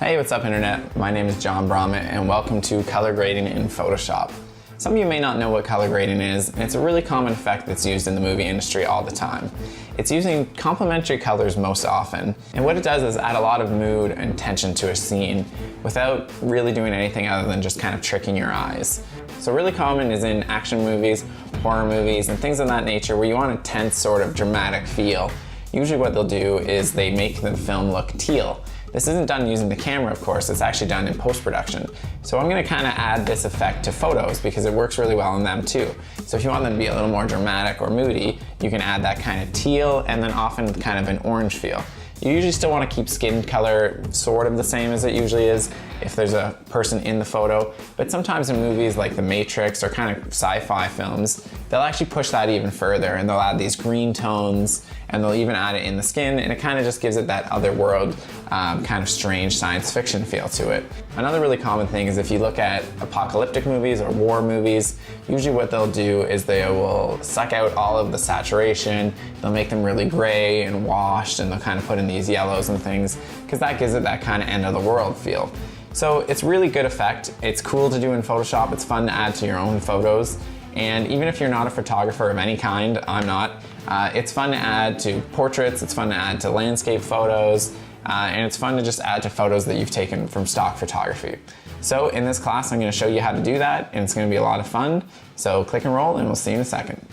Hey, what's up Internet? My name is John Bromett and welcome to color grading in Photoshop. Some of you may not know what color grading is, and it's a really common effect that's used in the movie industry all the time. It's using complementary colors most often, and what it does is add a lot of mood and tension to a scene without really doing anything other than just kind of tricking your eyes. So really common is in action movies, horror movies, and things of that nature where you want a tense sort of dramatic feel. Usually what they'll do is they make the film look teal. This isn't done using the camera, of course, it's actually done in post-production. So I'm gonna kind of add this effect to photos because it works really well in them too. So if you want them to be a little more dramatic or moody, you can add that kind of teal and then often kind of an orange feel. You usually still want to keep skin color sort of the same as it usually is if there's a person in the photo, but sometimes in movies like The Matrix or kind of sci-fi films, they'll actually push that even further and they'll add these green tones and they'll even add it in the skin, and it kind of just gives it that otherworld kind of strange science fiction feel to it. Another really common thing is if you look at apocalyptic movies or war movies, usually what they'll do is they will suck out all of the saturation, they'll make them really gray and washed, and they'll kind of put in these yellows and things because that gives it that kind of end of the world feel. So it's really good effect. It's cool to do in Photoshop. It's fun to add to your own photos. And even if you're not a photographer of any kind, I'm not, it's fun to add to portraits, it's fun to add to landscape photos, and it's fun to just add to photos that you've taken from stock photography. So in this class, I'm going to show you how to do that, and it's going to be a lot of fun. So click and roll, and we'll see you in a second.